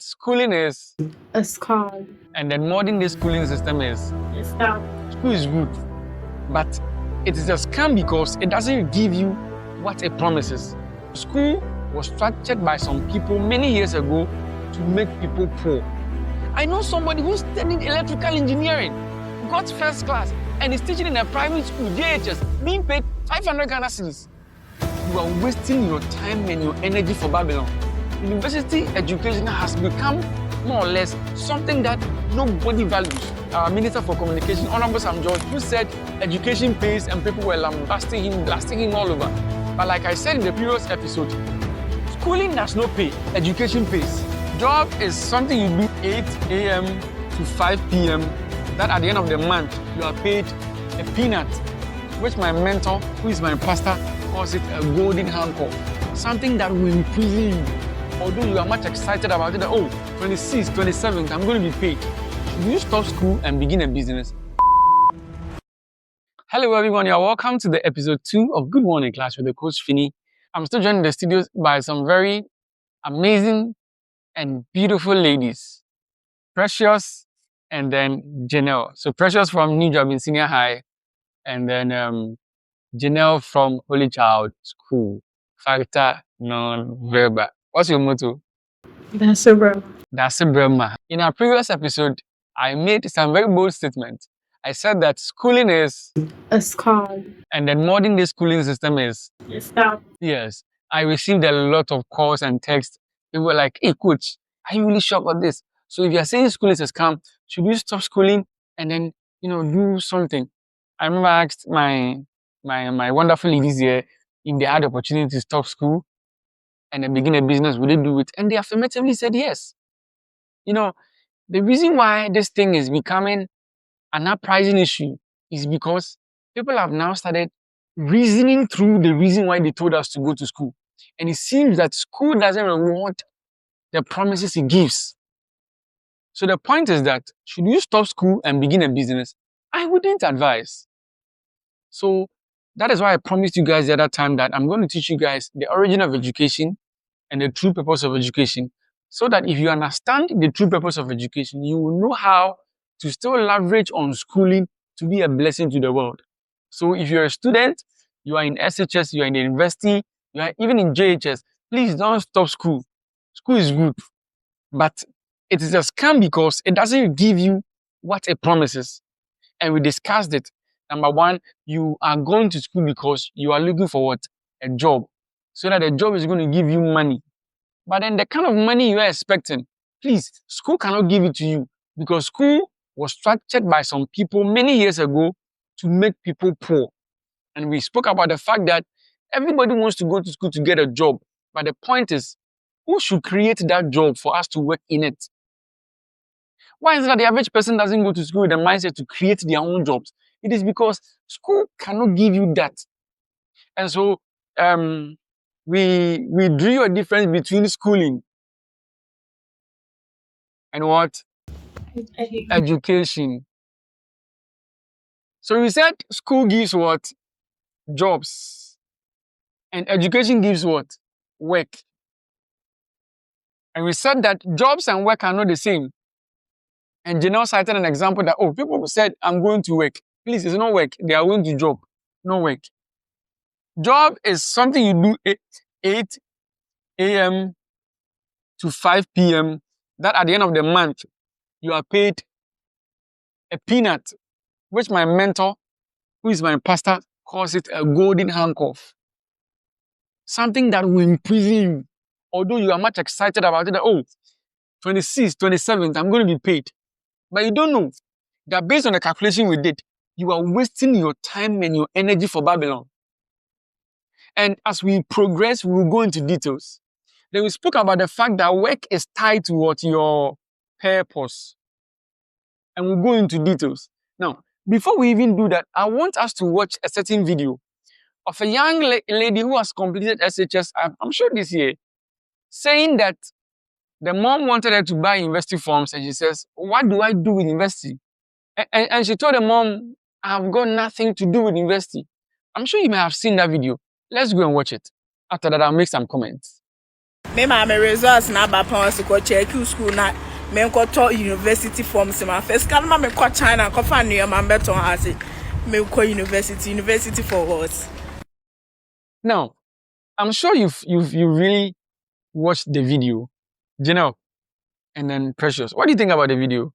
Schooling is, a scam. and then modern day schooling system is, A scam. school is good, but it is a scam because it doesn't give you what it promises. School was structured by some people many years ago to make people poor. I know somebody who studied electrical engineering, got first class, and is teaching in a private school, JHS, being paid 500 Ghana cedis. You are wasting your time and your energy for Babylon. University education has become more or less something that nobody values. Our Minister for Communication, Honorable Sam George, who said education pays and people were lambasting him, blasting him all over. But like I said in the previous episode, schooling does not pay, education pays. Job is something you do 8 a.m. to 5 p.m. that at the end of the month, you are paid a peanut, which my mentor, who is my pastor, calls it a golden handcuff. Something that will imprison you. Although you are much excited about it, that, 26th, 27th, I'm going to be paid. Should you stop school and begin a business? Hello everyone, you're welcome to the episode 2 of Good Morning Class with the Coach Finney. I'm still joined in the studios by some very amazing and beautiful ladies. Precious and then Janelle. So Precious from New Job in Senior High and then Janelle from Holy Child School. Factor non-verbal. What's your motto? That's a bro. That's a Brahma. In our previous episode, I made some very bold statements. I said that schooling is, A scam. and then modern day schooling system is. A scam. Yes. I received a lot of calls and texts. People were like, hey coach, are you really sure about this? So if you're saying school is a scam, should you stop schooling and then, do something? I remember I asked my wonderful ladies here if they had the opportunity to stop school and then begin a business, would they do it? And they affirmatively said yes. The reason why this thing is becoming an uprising issue is because people have now started reasoning through the reason why they told us to go to school. And it seems that school doesn't reward the promises it gives. So the point is that should you stop school and begin a business? I wouldn't advise. So that is why I promised you guys the other time that I'm going to teach you guys the origin of education and the true purpose of education, so that if you understand the true purpose of education, you will know how to still leverage on schooling to be a blessing to the world. So if you're a student, you are in SHS, you are in the university, you are even in JHS, please don't stop school. School is good, but it is a scam because it doesn't give you what it promises. And we discussed it. Number one, you are going to school because you are looking for what? A job. So that the job is going to give you money. But then the kind of money you are expecting, please, school cannot give it to you because school was structured by some people many years ago to make people poor. And we spoke about the fact that everybody wants to go to school to get a job. But the point is, who should create that job for us to work in it? Why is it that the average person doesn't go to school with the mindset to create their own jobs? It is because school cannot give you that. And so we drew a difference between schooling and what? Education. So we said school gives what? Jobs. And education gives what? Work. And we said that jobs and work are not the same. And Janelle cited an example that, people said, I'm going to work. Please, it's not work. They are going to job. No work. Job is something you do 8 a.m. to 5 p.m. that at the end of the month, you are paid a peanut, which my mentor, who is my pastor, calls it a golden handcuff. Something that will imprison you. Although you are much excited about it, that, 26th, 27th, I'm going to be paid. But you don't know that based on the calculation we did, you are wasting your time and your energy for Babylon. And as we progress, we will go into details. Then we spoke about the fact that work is tied to what your purpose. And we'll go into details. Now, before we even do that, I want us to watch a certain video of a young lady who has completed SHS, I'm sure this year, saying that the mom wanted her to buy university forms, and she says, what do I do with university? And she told the mom, I've got nothing to do with university. I'm sure you may have seen that video. Let's go and watch it. After that, I'll make some comments. Me my results na ba pa so ko check school na me ko to university form se ma first kan ma me ko China ko fa new ma beton ase me ko university for what? Now, I'm sure you really watched the video, Janelle, and then Precious. What do you think about the video?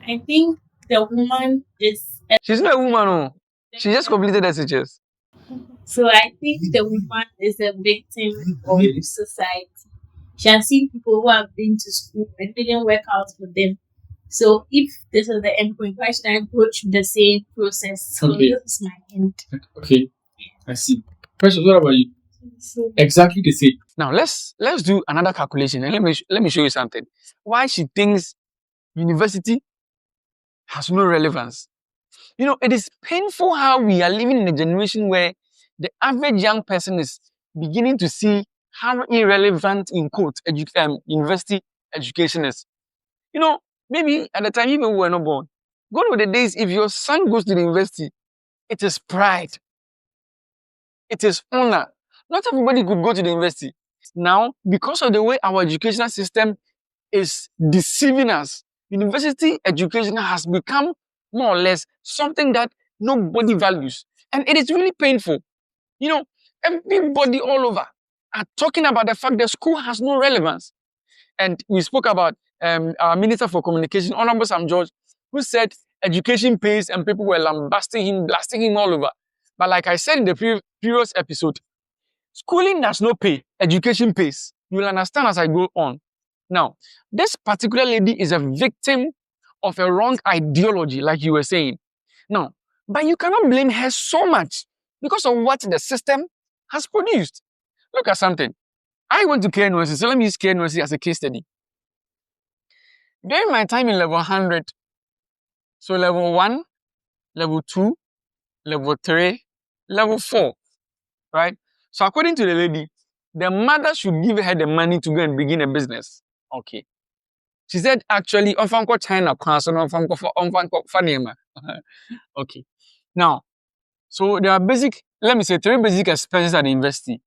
I think the woman is. She's not a woman, oh. She just completed SHS. So I think the woman is a victim of society. She has seen people who have been to school and didn't work out for them. So if this is the end point, why should I go through the same process? So Okay. this is my end. Okay, I see. Precious, what about you? So Exactly the same. Now let's do another calculation and let me show you something. Why she thinks university has no relevance. You know, it is painful how we are living in a generation where the average young person is beginning to see how irrelevant in quote university education is. You know, maybe at the time even we were not born. Gone were the days if your son goes to the university, it is pride. It is honor. Not everybody could go to the university. Now, because of the way our educational system is deceiving us, university education has become more or less something that nobody values. And it is really painful. You know, everybody all over are talking about the fact that school has no relevance. And we spoke about our Minister for Communication, Honorable Sam George, who said education pays and people were lambasting him, blasting him all over. But like I said in the previous episode, schooling does not pay, education pays. You will understand as I go on. Now, this particular lady is a victim of a wrong ideology, like you were saying. Now, but you cannot blame her so much because of what the system has produced. Look at something. I went to KNUST, so let me use KNUST as a case study. During my time in level 100, so level 1, level 2, level 3, level 4, right? So according to the lady, the mother should give her the money to go and begin a business. Okay. She said, actually, Onfanko China, okay. Now, so there are let me say 3 basic expenses at the university.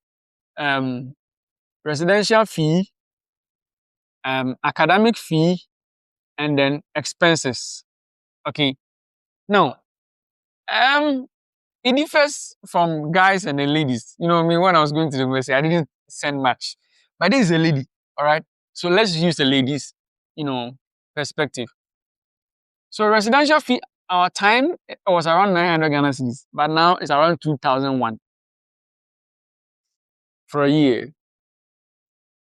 Residential fee, academic fee, and then expenses. Okay. Now, it differs from guys and the ladies. You know what I mean? When I was going to the university, I didn't send much. But this is a lady, all right? So let's use the ladies, perspective. So residential fee, our time it was around 900 Ghana cedis, but now it's around 2001 for a year,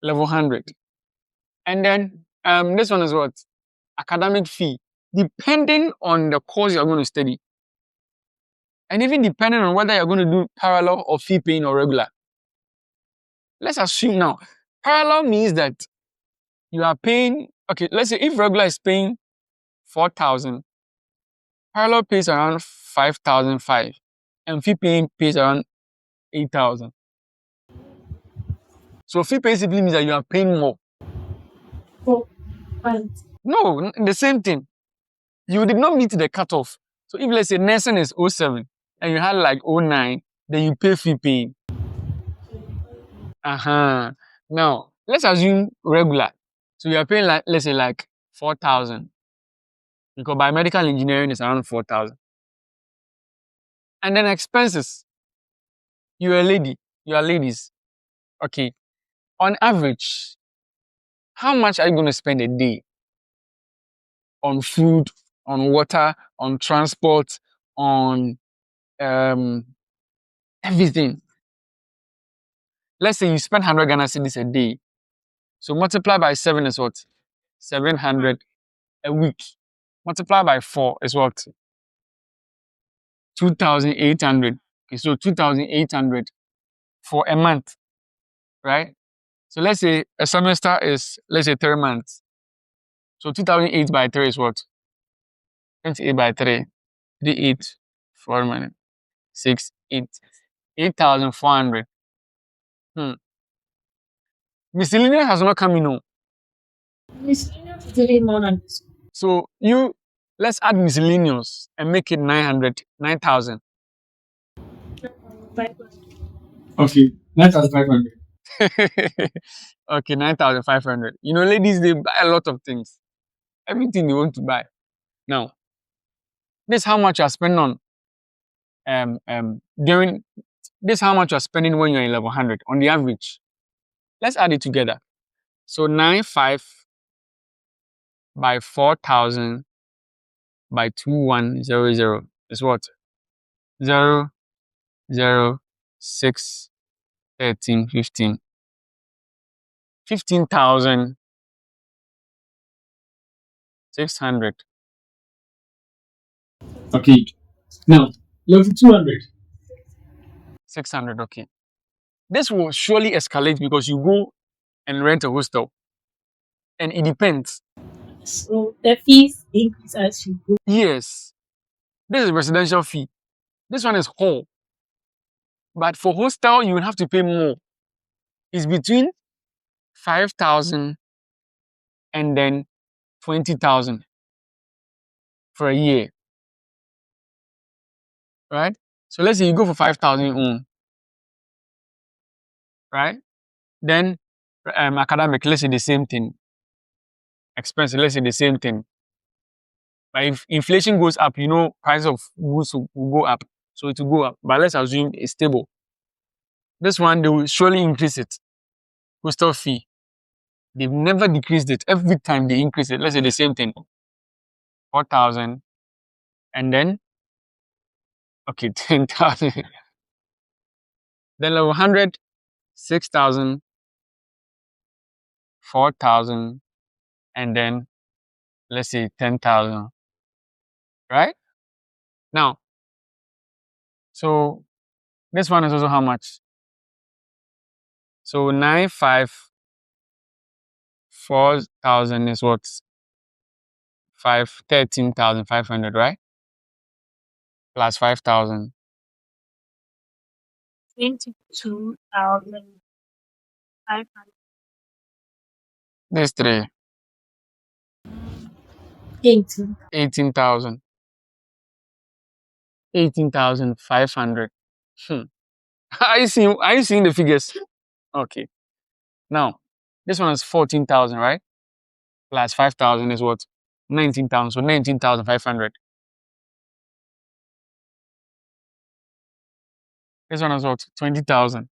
level 100. And then this one is what? Academic fee, depending on the course you're going to study. And even depending on whether you're going to do parallel or fee paying or regular. Let's assume now, parallel means that you are paying, okay, let's say if regular is paying 4,000, parallel pays around 5,500, and fee paying pays around 8,000. So fee paying simply means that you are paying more. for what? No, the same thing. You did not meet the cutoff. So if let's say nursing is 07 and you had like 09, then you pay fee paying. Now, let's assume regular. So you are paying like, let's say like 4,000. Because biomedical engineering is around 4,000. And then expenses. You're a lady. You are ladies. Okay. On average, how much are you going to spend a day on food, on water, on transport, on everything? Let's say you spend 100 Ghana cedis a day. So multiply by 7 is what? 700 a week. Multiply by 4 is what? 2,800. Okay, so 2,800 for a month, right? So let's say a semester is, let's say 3 months. So 2008 by 3 is what? 28 by 3. 38, 4 minutes, 6, 8. 8,400. Miscellaneous has not come in. No. Miscellaneous is even more than this. So let's add miscellaneous and make it 900, 9,000. 500. Okay, 9,500. Okay, 9,500. You know, ladies, they buy a lot of things. Everything they want to buy. Now, this is how much you're spending on during this is how much you're spending when you're in level 100 on the average. Let's add it together. So 95 by 4,000 by 2100 is what? 0, 0, 6, 13, 15. 15,600. Okay. Now, level 200. 600, okay. This will surely escalate because you go and rent a hostel. And it depends. So the fees increase as you go. Yes, this is residential fee. This one is hall. But for hostel, you will have to pay more. It's between 5,000 and then 20,000 for a year. Right? So let's say you go for 5,000 own. Right? Then academic, let's say the same thing. Expensive, let's say the same thing. But if inflation goes up, you know, price of goods will go up. So it will go up. But let's assume it's stable. This one, they will surely increase it. Hostel fee. They've never decreased it. Every time they increase it, let's say the same thing. 4,000. And then, okay, 10,000. Then level 100, 6,000, 4,000. And then, let's say 10,000. Right? Now, so this one is also how much? So 4,000 is what? 13,500, right? Plus 5,000. 22,500. This three. 18. 18,000. 18,500. Are you seeing the figures? Okay. Now, this one is 14,000, right? Plus 5,000 is what? 19,000. So 19,500. This one is what? 20,000.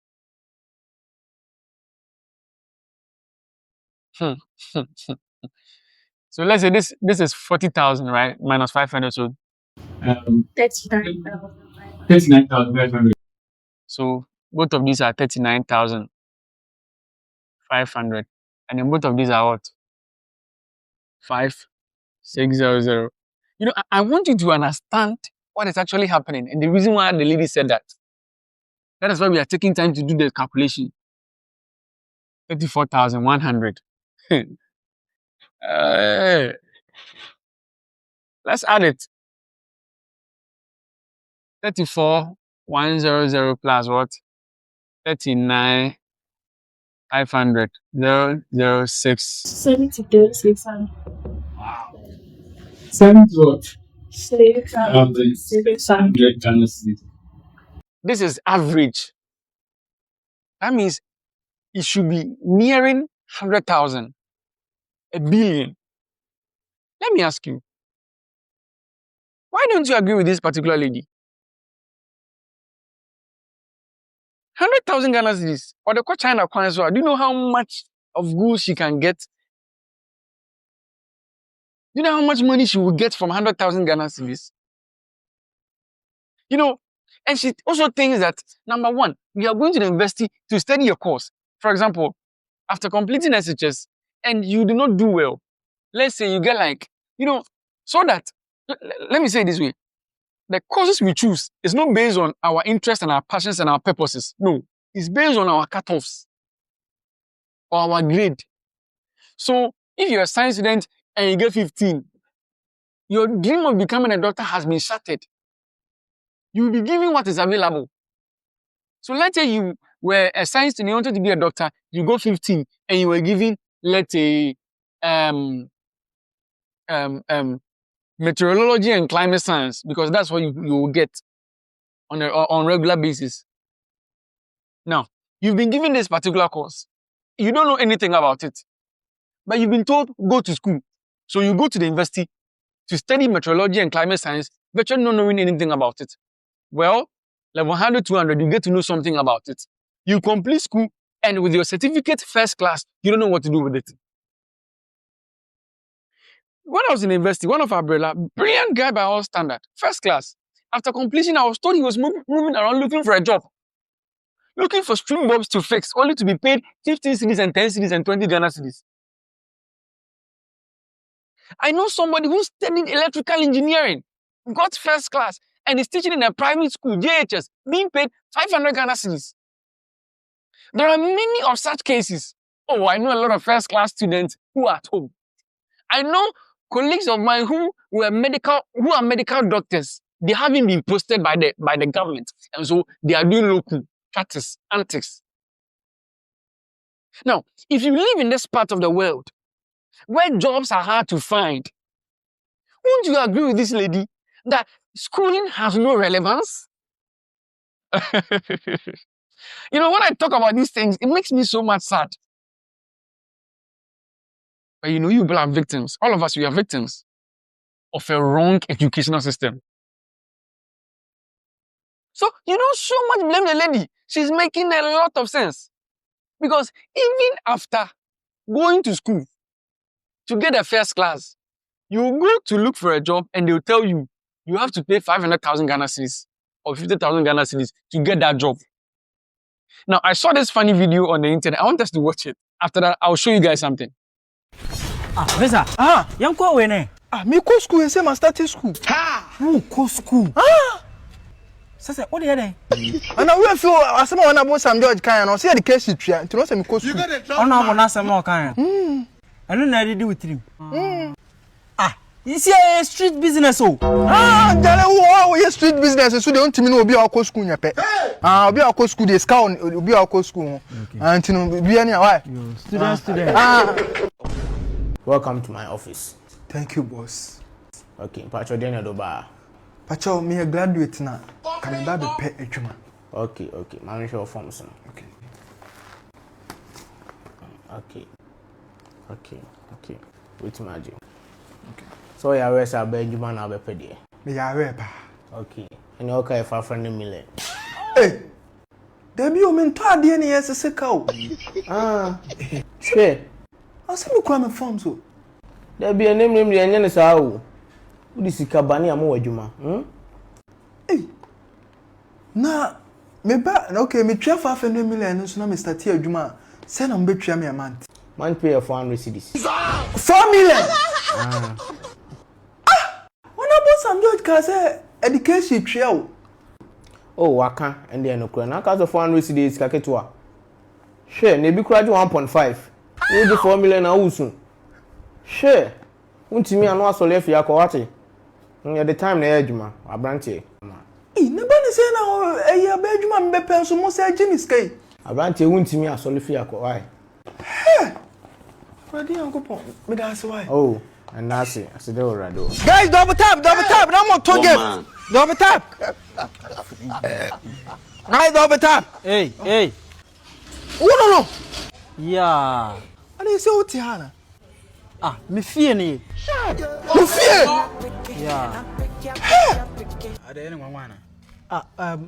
So let's say this is 40,000, right? Minus 500. So 39,500. 39,500. so both of these are 39,500. And then both of these are what? 5,600. You know, I want you to understand what is actually happening and the reason why the lady said that. That is why we are taking time to do the calculation. 34,100. Let's add it. 34,100 plus what? 39,500. 006. 72,600. 7 what? 6,600. Ghana cedis. This is average. That means it should be nearing 100,000. A billion. Let me ask you, why don't you agree with this particular lady? 100,000 Ghana cedis. Or the China coin as well. Do you know how much of goods she can get? Do you know how much money she will get from 100,000 Ghana cedis? You know, and she also thinks that, number one, you are going to the university to study your course. For example, after completing SHS and you do not do well, let's say you get like, you know, so that, let me say it this way, the courses we choose is not based on our interests and our passions and our purposes. No, it's based on our cutoffs or our grade. So if you're a science student and you get 15, your dream of becoming a doctor has been shattered. You will be given what is available. So let's say you were a science student, you wanted to be a doctor, you got 15 and you were given, let's say, meteorology and climate science, because that's what you will get on regular basis. Now, You've been given this particular course. You don't know anything about it. But you've been told, go to school. So you go to the university to study meteorology and climate science, but you're not knowing anything about it. Well, level 100, 200, you get to know something about it. You complete school, and with your certificate, first class, you don't know what to do with it. When I was in university, one of our brilliant guy by all standard, first class. After completion, I was told he was moving around looking for a job. Looking for string bulbs to fix, only to be paid 15 cedis and 10 cedis and 20 Ghana cedis. I know somebody who's studying electrical engineering, got first class, and is teaching in a private school, JHS, being paid 500 Ghana cedis. There are many of such cases. Oh, I know a lot of first class students who are at home. I know colleagues of mine who are medical doctors. They haven't been posted by the government, and so they are doing local practice antics. Now, if you live in this part of the world where jobs are hard to find, won't you agree with this lady that schooling has no relevance? You know, when I talk about these things, it makes me so much sad. But you know, you people are victims. All of us, we are victims of a wrong educational system. So you don't so much blame the lady. She's making a lot of sense. Because even after going to school to get a first class, you go to look for a job and they'll tell you, you have to pay 500,000 Ghana cedis or 50,000 Ghana cedis to get that job. Now, I saw this funny video on the internet. I want us to watch it. After that, I'll show you guys something. Vesa. Young go away. Me go school and say my starting school. Who go school? Sasa, what are you doing? And I will feel as someone about some George Kyan or say the case you try to know some go school. Oh no, I'm not some more kind. I don't know how to do with him. You see a street business oh. Jale who street business so they want to know obi a school nyape. Obi a school dey scout obi a school. And you know be any why? Student. Welcome to my office. Thank you, boss. Okay, Pacho Daniel Doba. Pacho, me a graduate na. Can I be pay ejuma? Okay. Man show forms. Okay. Wait magic. Okay. So you are a Benjamin now be paid. Me a repa. Okay. And you okay for friend million. Hey. Debi o men to ade na yes se ka o. Sure. Asa me kwa me form so. Debi enem de enye ne sa o. Udi sika bani am wadwuma. Hey. Na me ba okay me twa 500 million so na me start adwuma. Say na me betwa me a month. Man pay 400 cedis. 4 million. When I bought some George can say education trio. Oh, waka and then no kura. Na ka so 400 cedis ka ketua. Sure, na bi kura 1.5. You do 4 million na usun. Sure. Untimi anu asole afia ko wate. At the time na edwuma, abrantie. Never ni say na e ya ba edwuma me pen so mo say Jimmy Sky. Abrantie untimi asole afia ko why? Ready uncle Pon. Me that's why. Oh, and that's it. I said already. Guys, double tap. No more talk game. Double tap. Guys, double tap. Hey. Oh no. Yeah. I didn't say what Tiana. Me fear ni. You fear? Yeah. Ade ene nwanwana.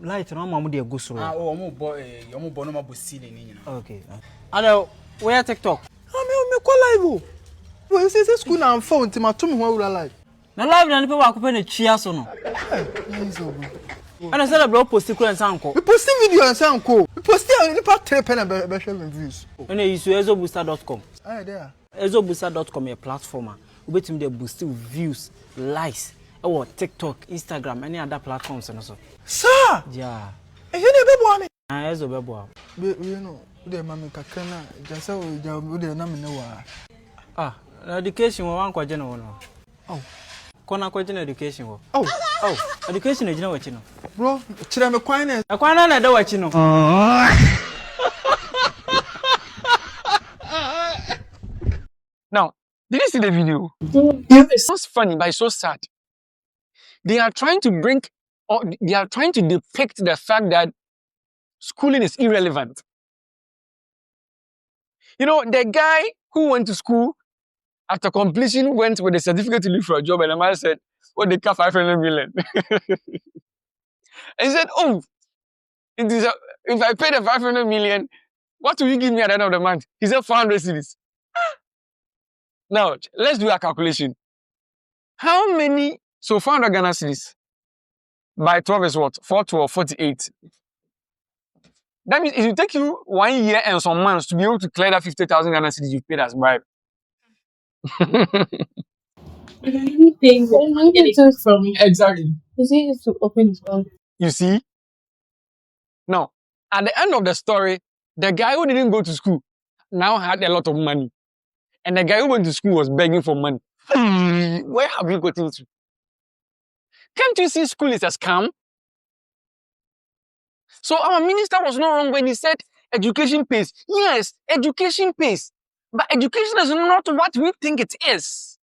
Light no mamu de go so. Omo bo no mabo ceiling ni nyina. Okay. Ade where TikTok? Me call live. Well, you say school na phone to my to me when we live. Na live na people akopɛ na chia so no. Ana say na bro post kura nsanko. We post video nsanko. We post the part 3 pen and be share views. Ana use ezobooster.com. There. Ezobooster.com a platform we betim dey boost views, likes, TikTok, Instagram, any other platforms and so. Sir. Yeah. You dey bebo me. Ezo bebo. You know, the mama kakana just say we dey na me wa. Education we wan kwaje no no. Kona kwaje na education wo. Education ejina wachi no. Bro, chira me kwan na. Akwana na da wachi no. Now, did you see the video? It's not funny, but it's so sad. They are trying to depict the fact that schooling is irrelevant. You know, the guy who went to school after completion went with a certificate to look for a job, and the man said, "Oh, they cut 500 million." And he said, "Oh, it is if I pay the 500 million, what will you give me at the end of the month?" He said, 400 cedis. Now, let's do a calculation. How many? So 400 Ghana cedis by 12 is what? 4 12, 48. That means it will take you 1 year and some months to be able to clear that 50,000 Ghana cedis you paid as bribe. Anything that get it from me. Exactly. It's easy to open his mouth. You see? Now, at the end of the story, the guy who didn't go to school now had a lot of money. And the guy who went to school was begging for money. Where have you gotten to? Can't you see school is a scam? So our minister was not wrong when he said education pays. Yes, education pays. But education is not what we think it is.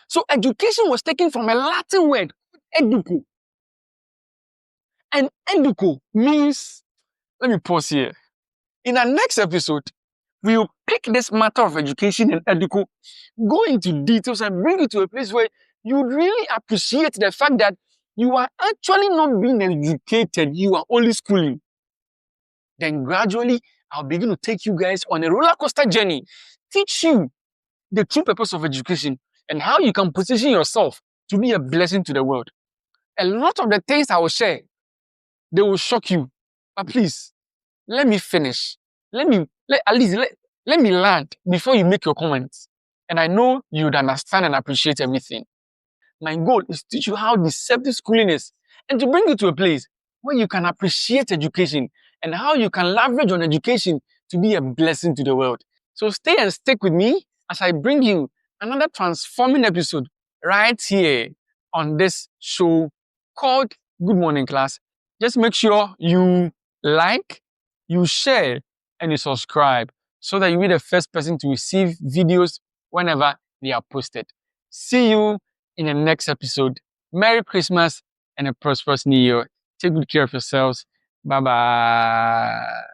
So education was taken from a Latin word, educo. And educo means, let me pause here. In our next episode, we will pick this matter of education and educo, go into details and bring you to a place where you really appreciate the fact that you are actually not being educated, you are only schooling. Then gradually, I'll begin to take you guys on a roller coaster journey, teach you the true purpose of education and how you can position yourself to be a blessing to the world. A lot of the things I will share, they will shock you. But please, let me finish. Let me land before you make your comments. And I know you would understand and appreciate everything. My goal is to teach you how deceptive schooling is and to bring you to a place where you can appreciate education and how you can leverage on education to be a blessing to the world. So stay and stick with me as I bring you another transforming episode right here on this show called Good Morning Class. Just make sure you like, you share, and you subscribe so that you'll be the first person to receive videos whenever they are posted. See you in the next episode. Merry Christmas and a prosperous New Year. Take good care of yourselves. Bye-bye.